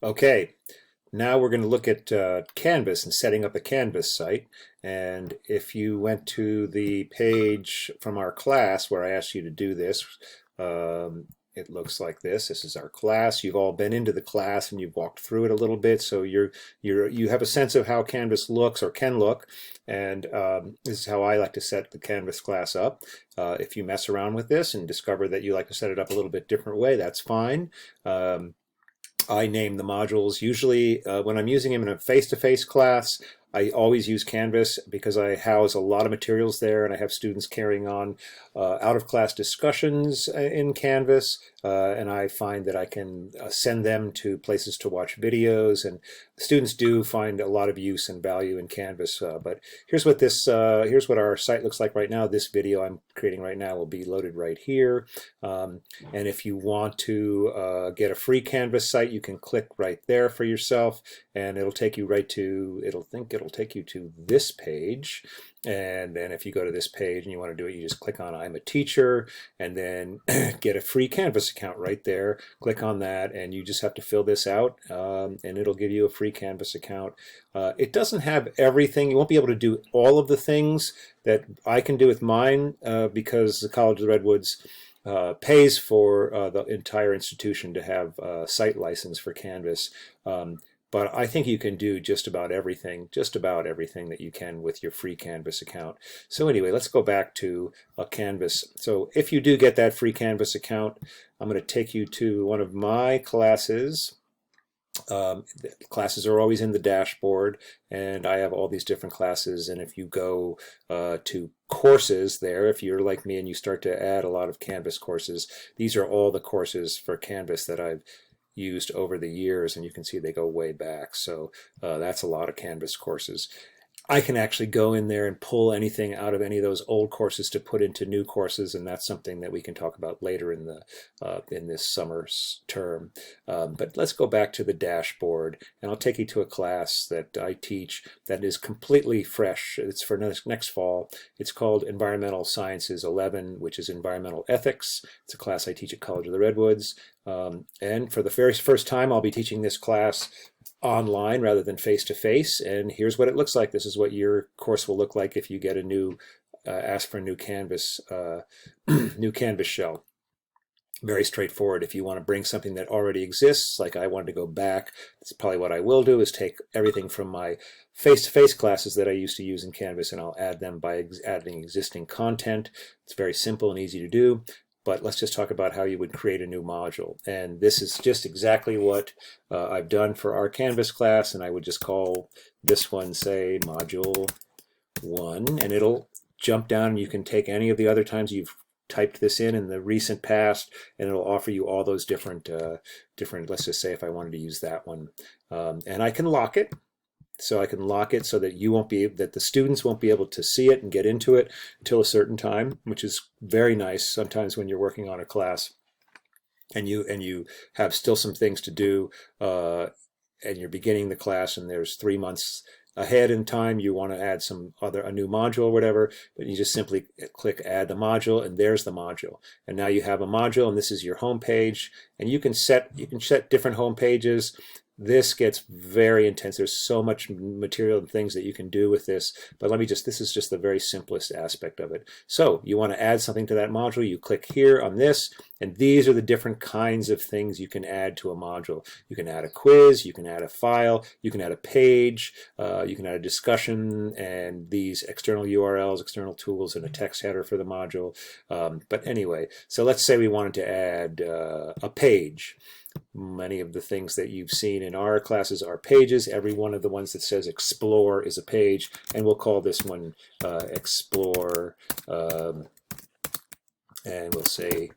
Okay, now we're going to look at Canvas and setting up a Canvas site. And if you went to the page from our class where I asked you to do this, it looks like this. This is our class. You've all been into the class and you've walked through it a little bit, so you have a sense of how Canvas looks or can look. And this is how I like to set the Canvas class up. If you mess around with this and discover that you like to set it up a little bit different way, that's fine. I name the modules. Usually when I'm using them in a face-to-face class, I always use Canvas because I house a lot of materials there and I have students carrying on out-of-class discussions in Canvas, and I find that I can send them to places to watch videos, and students do find a lot of use and value in Canvas. But here's what our site looks like right now. This video I'm creating right now will be loaded right here. And if you want to get a free Canvas site, you can click right there for yourself, and it'll take you right to, it'll take you to this page. And then if you go to this page and you want to do it, you just click on I'm a teacher, and then get a free Canvas account right there. Click on that, and you just have to fill this out, and it'll give you a free Canvas account. It doesn't have everything. You won't be able to do all of the things that I can do with mine because the College of the Redwoods pays for the entire institution to have a site license for Canvas. But I think you can do just about everything that you can with your free Canvas account. So anyway, let's go back to Canvas. So if you do get that free Canvas account, I'm going to take you to one of my classes. The classes are always in the dashboard, and I have all these different classes. And if you go to courses there, if you're like me and you start to add a lot of Canvas courses, these are all the courses for Canvas that I've used over the years, and you can see they go way back. So that's a lot of Canvas courses. I can actually go in there and pull anything out of any of those old courses to put into new courses, and that's something that we can talk about later in this summer term. But let's go back to the dashboard, and I'll take you to a class that I teach that is completely fresh. It's for next fall. It's called Environmental Sciences 11, which is Environmental Ethics. It's a class I teach at College of the Redwoods. And for the very first time, I'll be teaching this class online rather than face-to-face, and here's what it looks like. This is what your course will look like if you get a new ask for a new Canvas new Canvas shell. Very straightforward. If you want to bring something that already exists, like I wanted to go back, that's probably what I will do, is take everything from my face-to-face classes that I used to use in Canvas, and I'll add them by adding existing content. It's very simple and easy to do. But let's just talk about how you would create a new module. And this is just exactly what I've done for our Canvas class, and I would just call this one, say, Module 1, and it'll jump down, and you can take any of the other times you've typed this in the recent past, and it'll offer you all those different, let's just say if I wanted to use that one. And I can lock it. So I can lock it so that that the students won't be able to see it and get into it until a certain time, which is very nice sometimes when you're working on a class and you have still some things to do, and you're beginning the class and there's 3 months ahead in time, you want to add a new module or whatever, but you just simply click add the module, and there's the module. And now you have a module, and this is your home page, and you can set different home pages. This gets very intense. There's so much material and things that you can do with this, but this is just the very simplest aspect of it. So you want to add something to that module, you click here on this, and these are the different kinds of things you can add to a module. You can add a quiz, you can add a file, you can add a page, you can add a discussion, and these external URLs, external tools, and a text header for the module. But anyway, so let's say we wanted to add a page. Many of the things that you've seen in our classes are pages. Every one of the ones that says explore is a page, and we'll call this one explore, and we'll say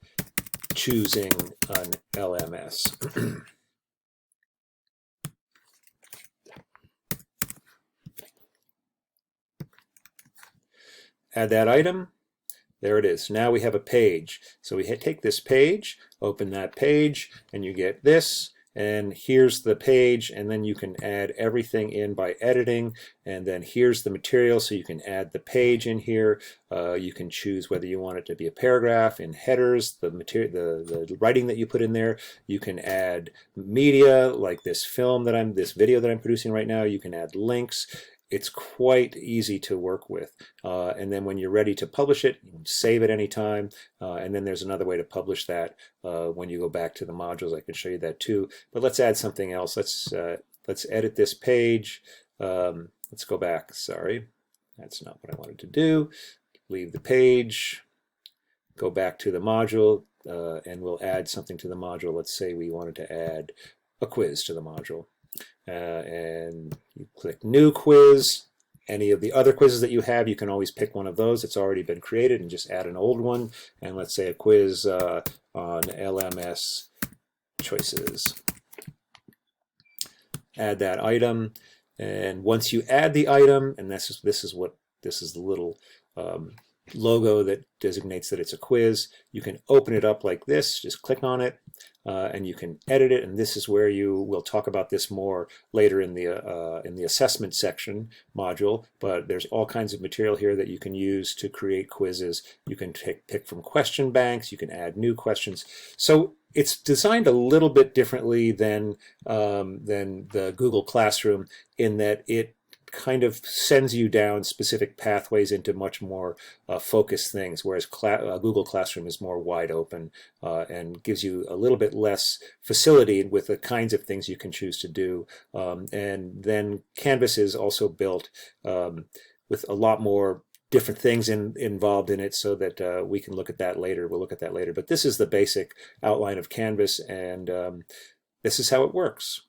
choosing an LMS. Add that item. There it is. Now we have a page. So we take this page, open that page, and you get this. and here's the page, and then you can add everything in by editing, and then here's the material, so you can add the page in here. You can choose whether you want it to be a paragraph, in headers, the material, the writing that you put in there. You can add media like this video that I'm producing right now. You can add links. It's quite easy to work with. And then when you're ready to publish it, you can save it anytime. And then there's another way to publish that when you go back to the modules. I can show you that too. But let's add something else. Let's edit this page. Let's go back. Sorry, that's not what I wanted to do. Leave the page. Go back to the module, and we'll add something to the module. Let's say we wanted to add a quiz to the module. And you click New Quiz. Any of the other quizzes that you have, you can always pick one of those that's already been created and just add an old one. And let's say a quiz on LMS choices. Add that item, and once you add the item, and this is the little logo that designates that it's a quiz, you can open it up like this. Just click on it. And you can edit it, and this is where we'll talk about this more later in the assessment section module. But there's all kinds of material here that you can use to create quizzes. You can pick from question banks. You can add new questions. So it's designed a little bit differently than the Google Classroom, in that it kind of sends you down specific pathways into much more focused things, whereas Google Classroom is more wide open and gives you a little bit less facility with the kinds of things you can choose to do. And then Canvas is also built with a lot more different things involved in it, so that we can look at that later. We'll look at that later. But this is the basic outline of Canvas, and this is how it works.